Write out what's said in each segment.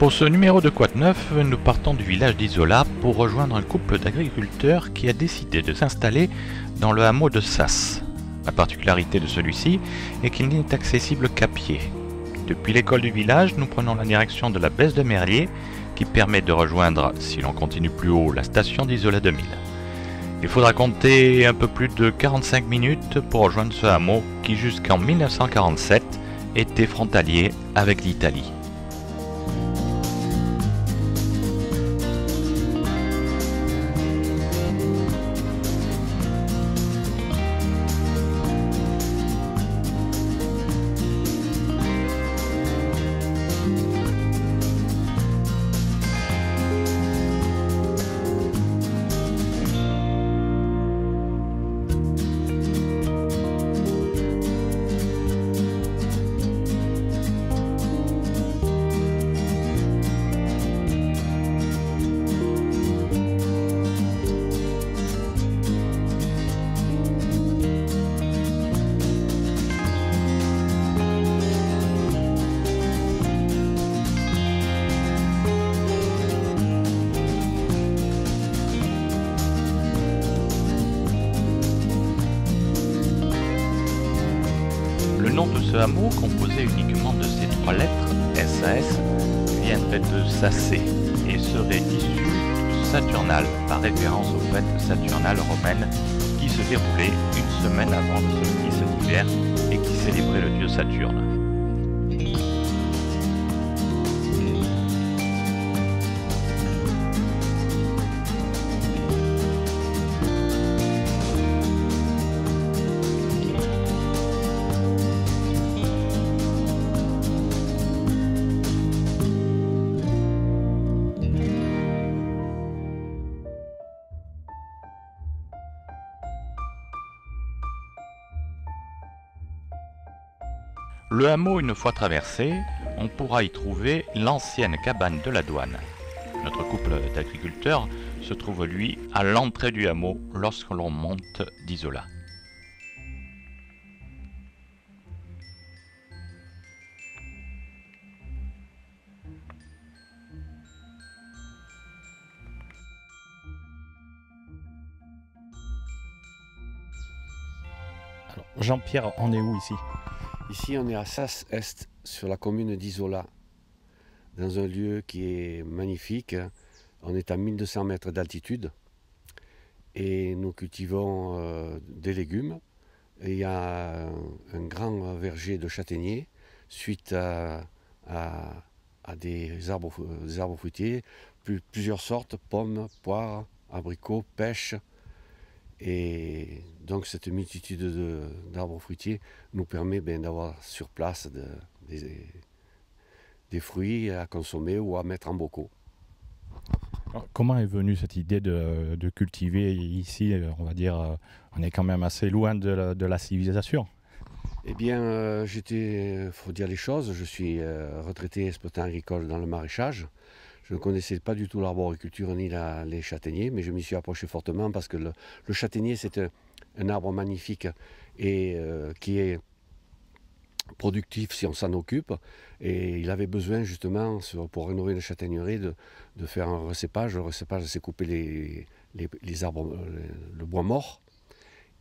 Pour ce numéro de Quoi de Neuf, nous partons du village d'Isola pour rejoindre un couple d'agriculteurs qui a décidé de s'installer dans le hameau de Sasse. La particularité de celui-ci est qu'il n'est accessible qu'à pied. Depuis l'école du village, nous prenons la direction de la baisse de Merlier qui permet de rejoindre, si l'on continue plus haut, la station d'Isola 2000. Il faudra compter un peu plus de 45 minutes pour rejoindre ce hameau qui jusqu'en 1947 était frontalier avec l'Italie. Le nom de ce hameau, composé uniquement de ces trois lettres, SAS, viendrait de Sacé et serait issu de Saturnale, par référence aux fêtes saturnales romaines qui se déroulaient une semaine avant le solstice d'hiver et qui célébraient le dieu Saturne. Le hameau une fois traversé, on pourra y trouver l'ancienne cabane de la douane. Notre couple d'agriculteurs se trouve lui à l'entrée du hameau lorsque l'on monte d'Isola. Alors, Jean-Pierre, on est où ici? Ici, on est à Sasse-Est, sur la commune d'Isola, dans un lieu qui est magnifique. On est à 1200 mètres d'altitude et nous cultivons des légumes. Et il y a un grand verger de châtaigniers suite à des arbres fruitiers, plusieurs sortes, pommes, poires, abricots, pêches. Et donc cette multitude d'arbres fruitiers nous permet d'avoir sur place des fruits à consommer ou à mettre en bocaux. Alors, comment est venue cette idée de cultiver ici? On va dire, on est quand même assez loin de la civilisation. Eh bien, il faut dire les choses, je suis retraité exploitant agricole dans le maraîchage. Je ne connaissais pas du tout l'arboriculture ni les châtaigniers, mais je m'y suis approché fortement parce que le châtaignier, c'est un arbre magnifique et qui est productif si on s'en occupe. Et il avait besoin justement, pour rénover une châtaignerie, de faire un recépage. Le recépage, c'est couper les arbres, le bois mort,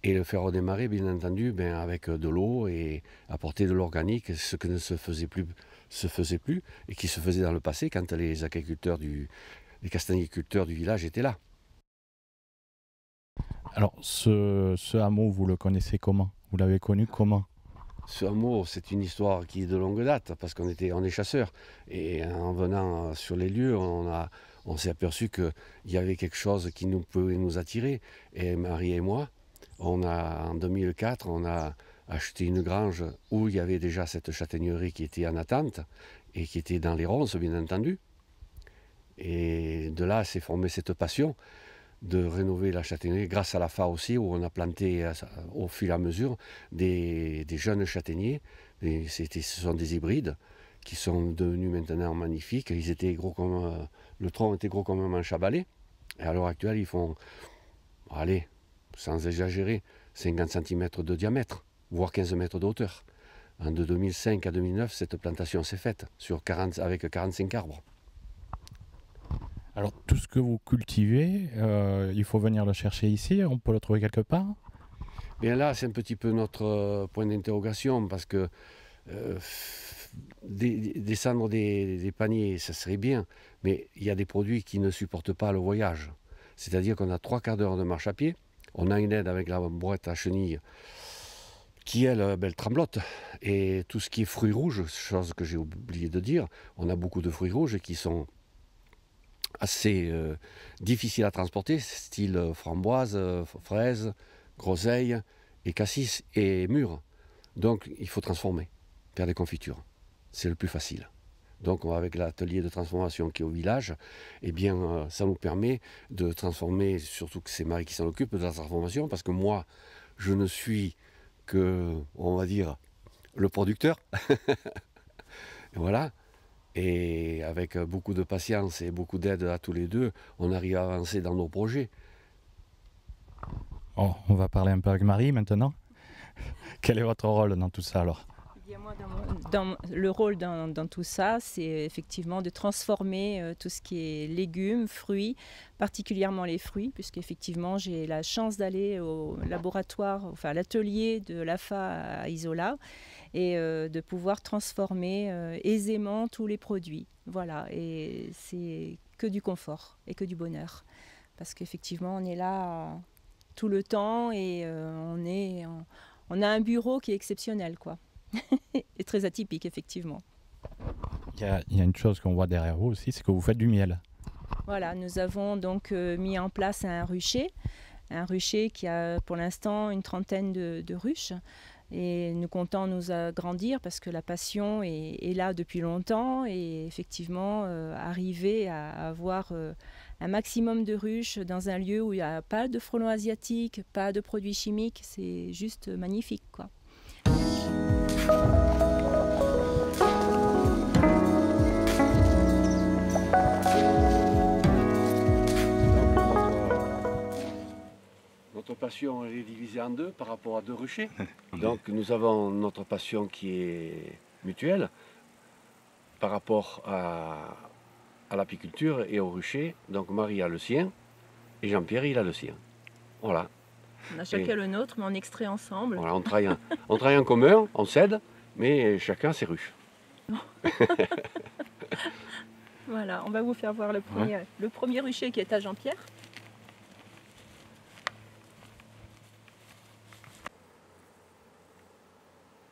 et le faire redémarrer, bien entendu, avec de l'eau et apporter de l'organique, ce que ne se faisait plus et qui se faisait dans le passé quand les castagniculteurs du village étaient là. Alors, ce hameau, vous le connaissez comment? Vous l'avez connu comment? Ce hameau, c'est une histoire qui est de longue date, parce on est chasseurs. Et en venant sur les lieux, on s'est aperçu qu'il y avait quelque chose qui pouvait nous attirer. Et Marie et moi, en 2004, on a acheté une grange où il y avait déjà cette châtaignerie qui était en attente et qui était dans les ronces, bien entendu. Et de là s'est formée cette passion de rénover la châtaignerie grâce à la FA aussi, où on a planté au fil et à mesure des jeunes châtaigniers. Ce sont des hybrides qui sont devenus maintenant magnifiques. Ils étaient gros comme, le tronc était gros comme un manche à balai. Et à l'heure actuelle, ils font, allez, sans exagérer, 50 cm de diamètre, voire 15 mètres de hauteur. De 2005 à 2009, cette plantation s'est faite avec 45 arbres. Alors tout ce que vous cultivez, il faut venir le chercher ici, on peut le trouver quelque part? Bien là, c'est un petit peu notre point d'interrogation parce que descendre des paniers, ça serait bien, mais il y a des produits qui ne supportent pas le voyage. C'est-à-dire qu'on a 3/4 d'heure de marche à pied, on a une aide avec la boîte à chenilles qui, elle, elle tremblote. Et tout ce qui est fruits rouges, chose que j'ai oublié de dire, on a beaucoup de fruits rouges qui sont assez difficiles à transporter, style framboise, fraise, groseille et cassis et mûre. Donc il faut transformer, faire des confitures. C'est le plus facile. Donc avec l'atelier de transformation qui est au village, eh bien, ça nous permet de transformer, surtout que c'est Marie qui s'en occupe de la transformation, parce que moi, je ne suis que, on va dire, le producteur. Voilà. Et avec beaucoup de patience et beaucoup d'aide à tous les deux, on arrive à avancer dans nos projets. Oh, on va parler un peu avec Marie maintenant. Quel est votre rôle dans tout ça alors? Eh bien, moi, le rôle dans tout ça, c'est effectivement de transformer tout ce qui est légumes, fruits, particulièrement les fruits, puisqu'effectivement j'ai la chance d'aller au laboratoire, enfin à l'atelier de l'AFA à Isola, et de pouvoir transformer aisément tous les produits. Voilà, et c'est que du confort et que du bonheur, parce qu'effectivement on est là tout le temps et on a un bureau qui est exceptionnel, quoi. Et très atypique, effectivement. Il y a une chose qu'on voit derrière vous aussi, c'est que vous faites du miel. Voilà, nous avons donc mis en place un rucher qui a pour l'instant une trentaine de ruches. Et nous comptons nous agrandir parce que la passion est là depuis longtemps et effectivement arriver à avoir un maximum de ruches dans un lieu où il n'y a pas de frelons asiatiques, pas de produits chimiques, c'est juste magnifique, quoi. Notre passion elle est divisée en deux par rapport à deux ruchers. Donc nous avons notre passion qui est mutuelle par rapport à l'apiculture et au rucher. Donc Marie a le sien et Jean-Pierre il a le sien. Voilà. On a chacun le nôtre, mais on extrait ensemble. Voilà, on travaille en commun, on s'aide, mais chacun ses ruches. Voilà, on va vous faire voir le premier rucher qui est à Jean-Pierre.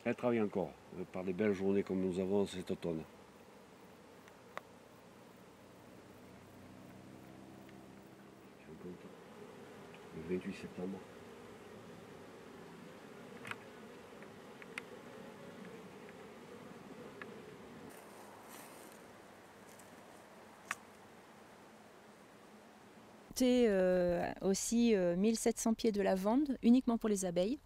Elle travaille encore, par des belles journées comme nous avons cet automne. Le 28 septembre. Aussi 1700 pieds de lavande, uniquement pour les abeilles.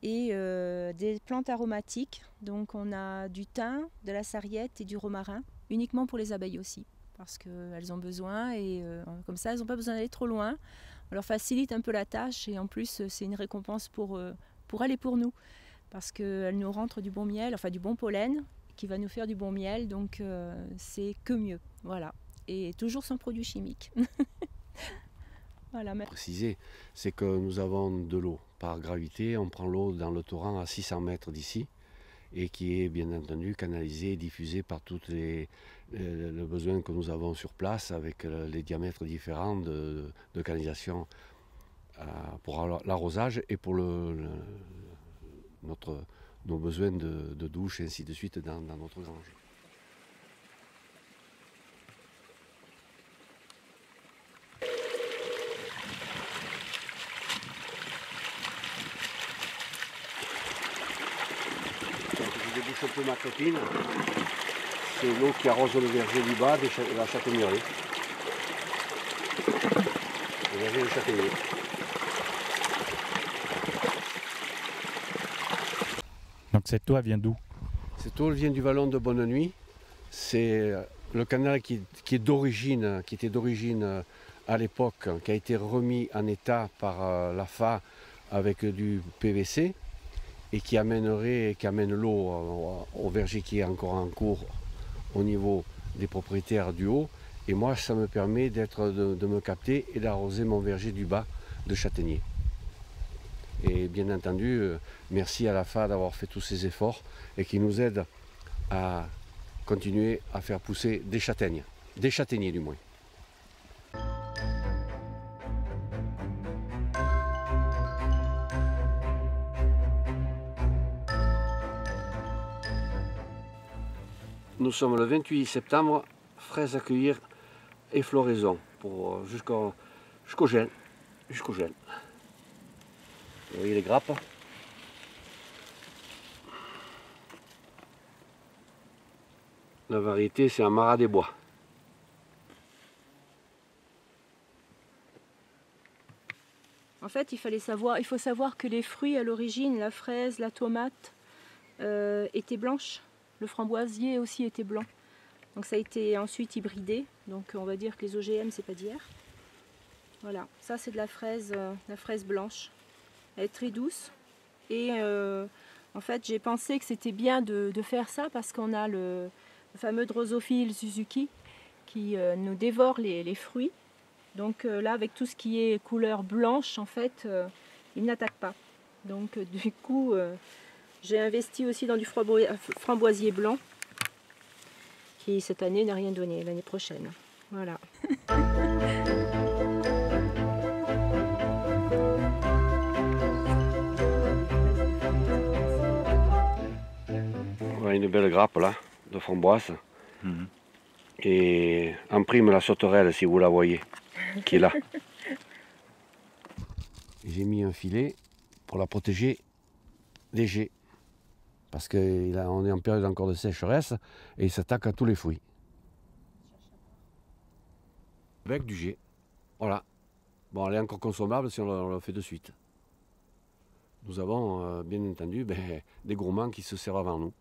Et des plantes aromatiques, donc on a du thym, de la sarriette et du romarin, uniquement pour les abeilles aussi, parce qu'elles ont besoin et comme ça elles n'ont pas besoin d'aller trop loin, on leur facilite un peu la tâche et en plus c'est une récompense pour elles et pour nous, parce qu'elles nous rentrent du bon miel, enfin du bon pollen, qui va nous faire du bon miel, donc c'est que mieux, voilà, et toujours sans produits chimiques. Voilà. Préciser, c'est que nous avons de l'eau par gravité, on prend l'eau dans le torrent à 600 mètres d'ici et qui est bien entendu canalisée et diffusée par tous les besoins que nous avons sur place avec les diamètres différents de canalisation pour l'arrosage et pour nos besoins de douche et ainsi de suite dans notre grange. Un peu ma copine, c'est l'eau qui arrose le verger du bas de la châtaignerie. Le verger de châtaignier. Donc cette eau, elle vient d'où? Cette eau vient du vallon de Bonne Nuit. C'est le canal qui était d'origine à l'époque, qui a été remis en état par l'AFA avec du PVC. Et qui amène l'eau au verger qui est encore en cours au niveau des propriétaires du haut Et moi, ça me permet de me capter et d'arroser mon verger du bas de châtaignier. Et bien entendu, merci à l'AFA d'avoir fait tous ces efforts et qui nous aide à continuer à faire pousser des châtaigniers du moins. Nous sommes le 28 septembre, fraises à cueillir et floraison pour jusqu'au gel. Vous voyez les grappes. La variété, c'est un Marat des Bois. En fait, il faut savoir que les fruits à l'origine, la fraise, la tomate, étaient blanches. Le framboisier aussi était blanc. Donc ça a été ensuite hybridé. Donc on va dire que les OGM, c'est pas d'hier. Voilà, ça c'est de la fraise blanche. Elle est très douce. Et en fait, j'ai pensé que c'était bien de faire ça parce qu'on a le fameux Drosophile Suzuki qui nous dévore les fruits. Donc là, avec tout ce qui est couleur blanche, en fait, il n'attaque pas. Donc du coup, j'ai investi aussi dans du framboisier blanc qui cette année n'a rien donné, l'année prochaine. Voilà. Voilà une belle grappe là, de framboise. Et en prime la sauterelle si vous la voyez, qui est là. J'ai mis un filet pour la protéger des jets. Parce qu'on est en période encore de sécheresse et il s'attaque à tous les fruits. Avec du jet. Voilà. Bon, elle est encore consommable si on le fait de suite. Nous avons bien entendu des gourmands qui se servent avant nous.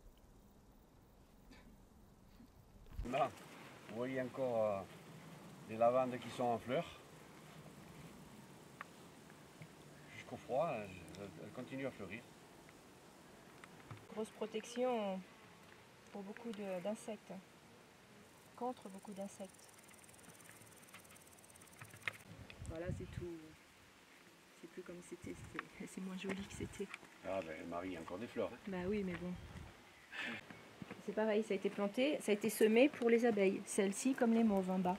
Là, vous voyez encore des lavandes qui sont en fleurs. Jusqu'au froid, elles continuent à fleurir. Grosse protection pour beaucoup d'insectes, contre beaucoup d'insectes. Voilà, c'est tout. C'est plus comme c'était, c'est moins joli que c'était. Ah Marie, il y a encore des fleurs. Hein. Bah oui, mais bon. C'est pareil, ça a été planté, ça a été semé pour les abeilles. Celles-ci comme les mauves en bas.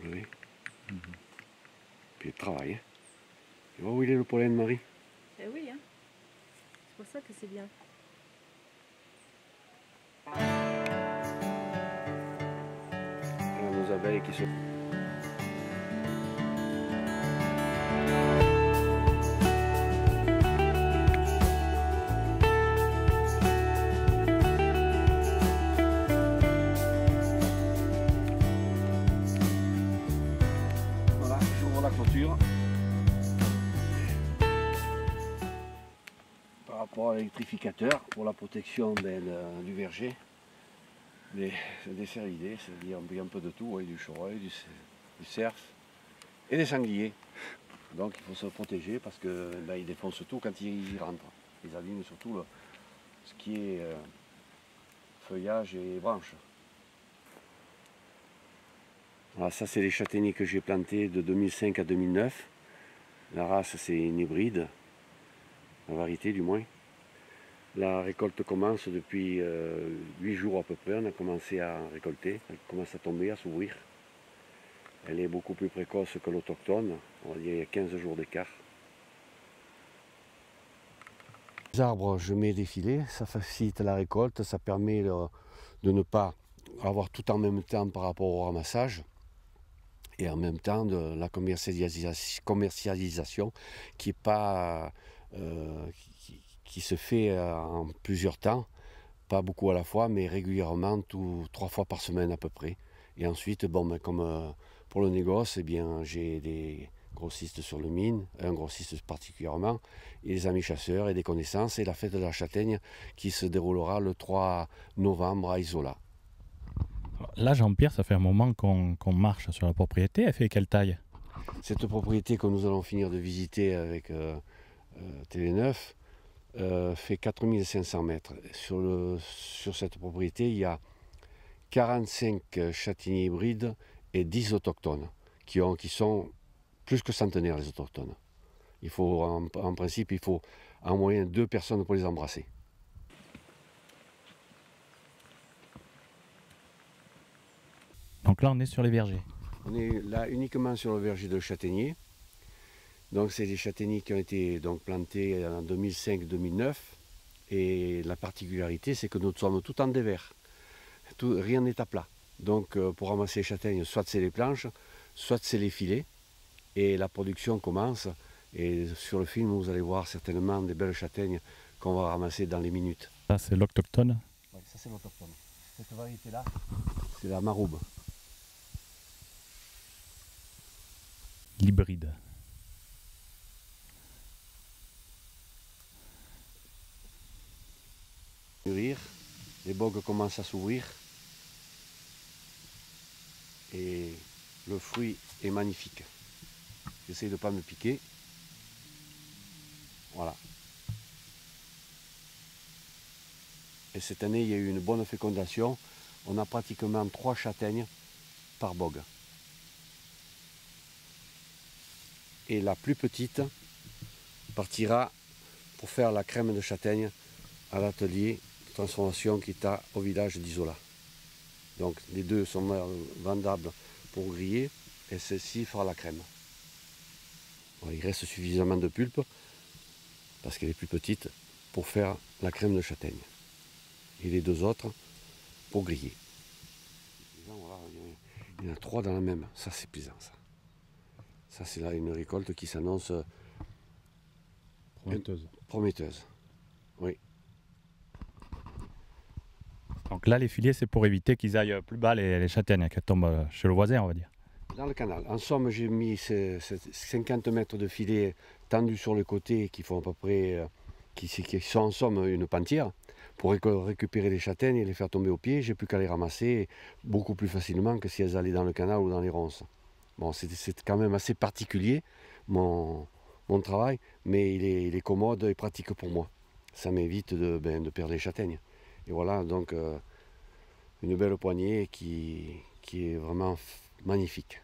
Oui. Puis le travail. Hein. Tu vois où il est le pollen, Marie? Eh oui, hein. C'est pour ça que c'est bien. Là, nos abeilles qui sont... Voilà, j'ouvre la clôture. Par rapport à l'électrificateur, pour la protection du verger, des cervidés, c'est-à-dire un peu de tout, du chevreuil, du cerf et des sangliers. Donc il faut se protéger parce qu'ils défoncent tout quand ils rentrent. Ils abîment surtout ce qui est feuillage et branches. Voilà, ça c'est les châtaigniers que j'ai plantés de 2005 à 2009. La race c'est une hybride, la variété du moins. La récolte commence depuis 8 jours à peu près, on a commencé à récolter, elle commence à tomber, à s'ouvrir. Elle est beaucoup plus précoce que l'autochtone, il y a 15 jours d'écart. Les arbres, je mets des filets, ça facilite la récolte, ça permet de ne pas avoir tout en même temps par rapport au ramassage. Et en même temps de la commercialisation qui est pas... qui se fait en plusieurs temps, pas beaucoup à la fois, mais régulièrement, 3 fois par semaine à peu près. Et ensuite, comme pour le négoce, eh bien, j'ai des grossistes sur le mine, un grossiste particulièrement, et des amis chasseurs et des connaissances, et la fête de la châtaigne qui se déroulera le 3 novembre à Isola. Là, Jean-Pierre, ça fait un moment qu'on marche sur la propriété. Elle fait quelle taille? Cette propriété que nous allons finir de visiter avec Télé9, fait 4500 mètres. Sur cette propriété, il y a 45 châtaigniers hybrides et 10 autochtones, qui sont plus que centenaires, les autochtones. En principe, il faut en moyenne 2 personnes pour les embrasser. Donc là, on est sur les vergers. On est là uniquement sur le verger de châtaigniers. Donc c'est des châtaigniers qui ont été donc plantés en 2005-2009. Et la particularité, c'est que nous sommes tout en dévers. Rien n'est à plat. Donc pour ramasser les châtaignes, soit c'est les planches, soit c'est les filets. Et la production commence. Et sur le film, vous allez voir certainement des belles châtaignes qu'on va ramasser dans les minutes. Ça, c'est l'autochtone. Oui, ça c'est l'autochtone. Cette variété-là, c'est la maroube. L'hybride. Mûrir, les bogues commencent à s'ouvrir et le fruit est magnifique. J'essaie de ne pas me piquer. Voilà. Et cette année, il y a eu une bonne fécondation. On a pratiquement 3 châtaignes par bogue. Et la plus petite partira pour faire la crème de châtaigne à l'atelier de transformation qui est au village d'Isola. Donc les deux sont vendables pour griller et celle-ci fera la crème. Bon, il reste suffisamment de pulpe parce qu'elle est plus petite pour faire la crème de châtaigne. Et les deux autres pour griller. Voilà, il y en a 3 dans la même. Ça c'est plaisant ça. Ça c'est là une récolte qui s'annonce prometteuse. Oui. Donc là, les filets, c'est pour éviter qu'ils aillent plus bas les châtaignes, qu'elles tombent chez le voisin, on va dire. Dans le canal. En somme, j'ai mis 50 mètres de filets tendus sur le côté qui font à peu près, qui sont en somme une pentière, pour récupérer les châtaignes et les faire tomber au pied. J'ai plus qu'à les ramasser beaucoup plus facilement que si elles allaient dans le canal ou dans les ronces. Bon, c'est quand même assez particulier mon travail, mais il est commode et pratique pour moi. Ça m'évite de perdre les châtaignes. Et voilà, donc une belle poignée qui est vraiment magnifique.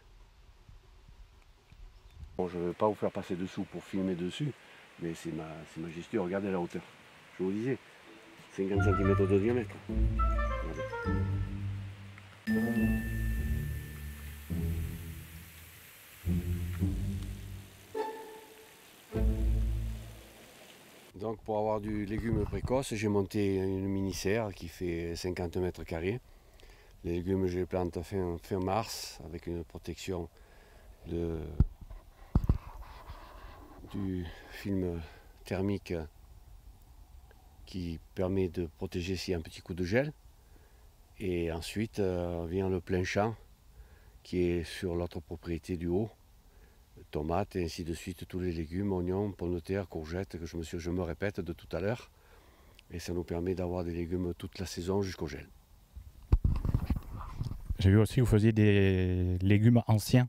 Bon, je ne vais pas vous faire passer dessous pour filmer dessus, mais c'est majestueux. Regardez la hauteur. Je vous disais, 50 cm de diamètre. Regardez. Donc pour avoir du légume précoce, j'ai monté une mini-serre qui fait 50 mètres carrés. Les légumes, je les plante fin mars avec une protection du film thermique qui permet de protéger s'il y a un petit coup de gel. Et ensuite vient le plein champ qui est sur l'autre propriété du haut. Tomates et ainsi de suite, tous les légumes, oignons, pommes de terre, courgettes, que je me répète de tout à l'heure. Et ça nous permet d'avoir des légumes toute la saison jusqu'au gel. J'ai vu aussi que vous faisiez des légumes anciens.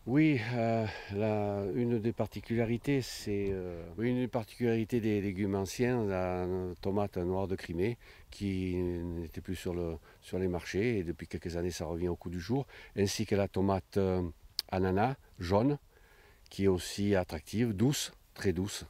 Oui, une des particularités, des légumes anciens, la tomate noire de Crimée, qui n'était plus sur les marchés, et depuis quelques années ça revient au goût du jour, ainsi que la tomate ananas jaune, qui est aussi attractive, douce, très douce.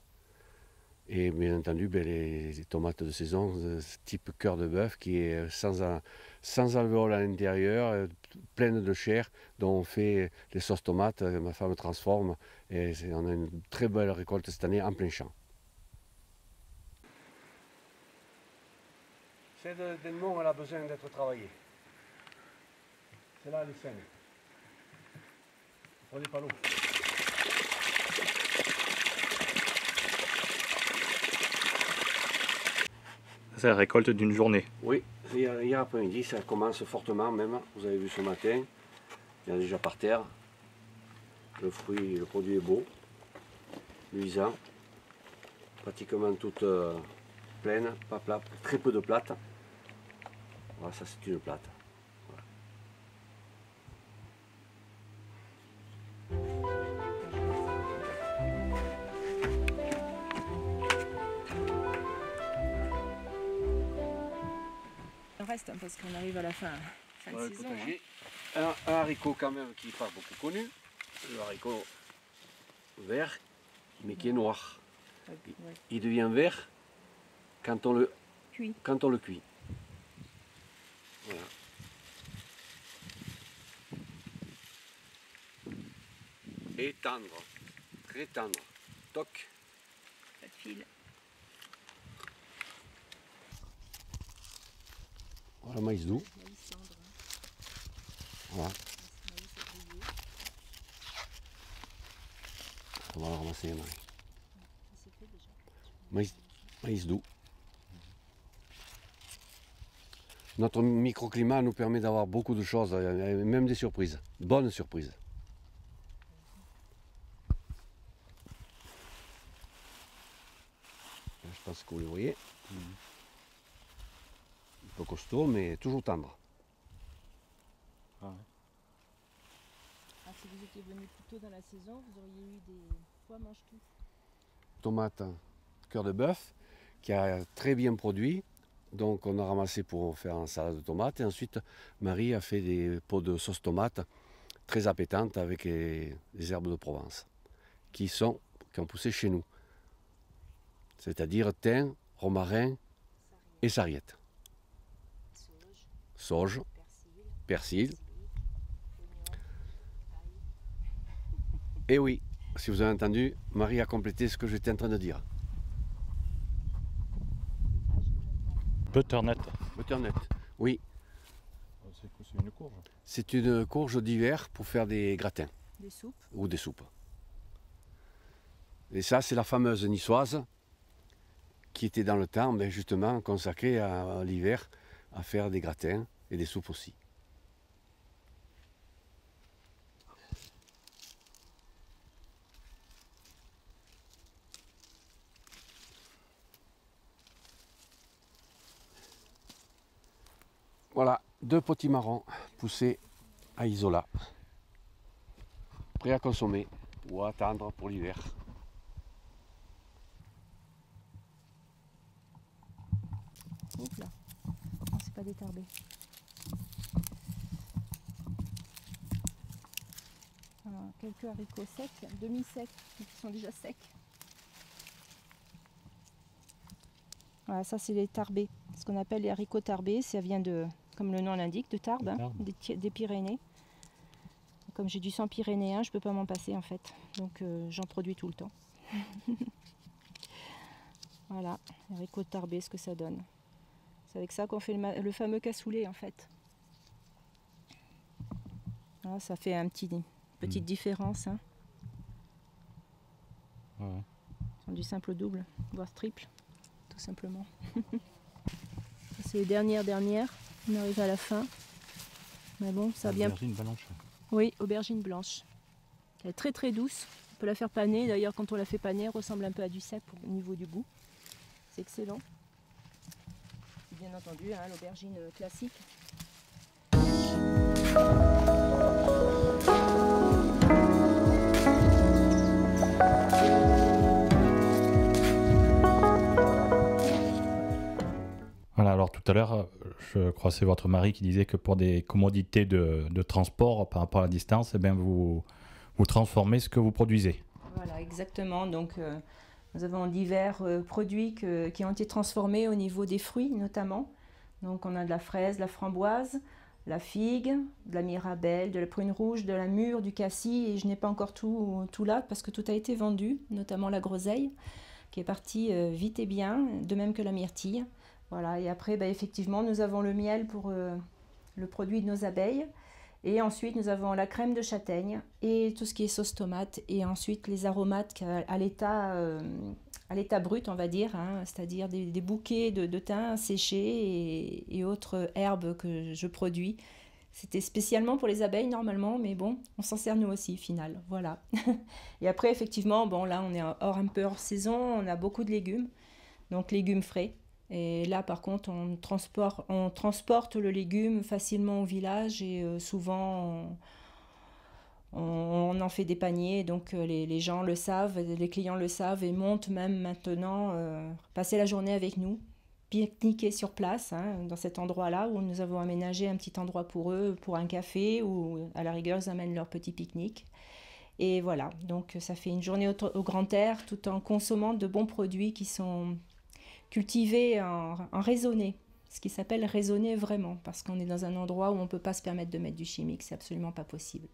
Et bien entendu, les tomates de saison, type cœur de bœuf, qui est sans alvéole à l'intérieur, pleine de chair, dont on fait les sauces tomates, ma femme transforme, et on a une très belle récolte cette année en plein champ. Cette démon, elle a besoin d'être travaillée. C'est là les scènes. Prenez pas l'eau. C'est la récolte d'une journée. Oui, hier après-midi, ça commence fortement même. Vous avez vu ce matin, il y a déjà par terre. Le produit est beau, luisant, pratiquement toute pleine, pas plate, très peu de plate. Voilà, ça c'est une plate. Voilà. reste, hein, parce qu'on arrive à la fin de Voilà le saison. potager. Un haricot quand même qui n'est pas beaucoup connu, le haricot vert, mais qui est noir. Ouais. Il devient vert quand on le Cuit. cuit. Voilà. Et tendre, très tendre. Toc. Pas de fil. Voilà, maïs doux. Maïs cendre, hein. Voilà. Maïs ouvrier. On va le ramasser, Marie. Ça s'est fait déjà. Maïs doux. Notre microclimat nous permet d'avoir beaucoup de choses, même des surprises, bonnes surprises. Je pense que vous le voyez. Un peu costaud, mais toujours tendre. Ah, si vous étiez venu plus tôt dans la saison, vous auriez eu des pois mange-tout. Tomate cœur de bœuf qui a très bien produit. Donc on a ramassé pour faire un salade de tomates. Et ensuite, Marie a fait des pots de sauce tomate très appétante avec les herbes de Provence qui ont poussé chez nous. C'est-à-dire thym, romarin et sarriette. Sauge, persil. Et oui, si vous avez entendu, Marie a complété ce que j'étais en train de dire. Butternut. Butternut, oui. C'est quoi, c'est une courge? C'est une courge d'hiver pour faire des gratins Des soupes. ou des soupes. Et ça, c'est la fameuse niçoise qui était dans le temps, mais justement consacrée à l'hiver à faire des gratins et des soupes aussi. Voilà, 2 potimarrons poussés à Isola, prêts à consommer ou à attendre pour l'hiver. Oups là. Non, c'est pas détarbé. Alors, quelques haricots secs, demi-secs, qui sont déjà secs. Voilà, ça c'est les tarbés. Ce qu'on appelle les haricots tarbés, ça vient de, comme le nom l'indique, de Tarbes, hein, des Pyrénées. Comme j'ai du sang pyrénéen, je ne peux pas m'en passer en fait. Donc j'en produis tout le temps. Voilà, les haricots tarbés, ce que ça donne. C'est avec ça qu'on fait le fameux cassoulet en fait. Voilà, ça fait une petite différence. Hein. Ouais. Ils sont du simple au double, voire triple, tout simplement. C'est les dernières. On arrive à la fin. Mais bon, ça a bien. Aubergine blanche. Oui, aubergine blanche. Elle est très très douce. On peut la faire paner. D'ailleurs, quand on la fait paner, elle ressemble un peu à du cèpe au niveau du goût. C'est excellent. Bien entendu, hein, l'aubergine classique. Voilà, alors tout à l'heure, je crois que c'est votre mari qui disait que pour des commodités de transport par rapport à la distance, eh bien vous transformez ce que vous produisez. Voilà, exactement. Donc, nous avons divers produits qui ont été transformés au niveau des fruits notamment. Donc, on a de la fraise, de la framboise, la figue, de la mirabelle, de la prune rouge, de la mûre, du cassis. Et je n'ai pas encore tout là parce que tout a été vendu, notamment la groseille qui est partie vite et bien, de même que la myrtille. Voilà, et après, effectivement, nous avons le miel pour le produit de nos abeilles. Et ensuite, nous avons la crème de châtaigne et tout ce qui est sauce tomate. Et ensuite, les aromates à l'état brut, on va dire, hein, c'est-à-dire des bouquets de thym séchés et autres herbes que je produis. C'était spécialement pour les abeilles normalement, mais bon, on s'en sert nous aussi, final. Voilà. Et après, effectivement, bon, là, on est un peu hors saison, on a beaucoup de légumes, donc légumes frais. Et là, par contre, on transporte le légume facilement au village et souvent on en fait des paniers. Donc les gens le savent, les clients le savent et montent même maintenant passer la journée avec nous pique-niquer sur place, hein, dans cet endroit-là où nous avons aménagé un petit endroit pour eux, pour un café, ou à la rigueur ils amènent leur petit pique-nique. Et voilà, donc ça fait une journée au grand air tout en consommant de bons produits qui sont cultivés en raisonné, ce qui s'appelle raisonner vraiment, parce qu'on est dans un endroit où on ne peut pas se permettre de mettre du chimique, c'est absolument pas possible.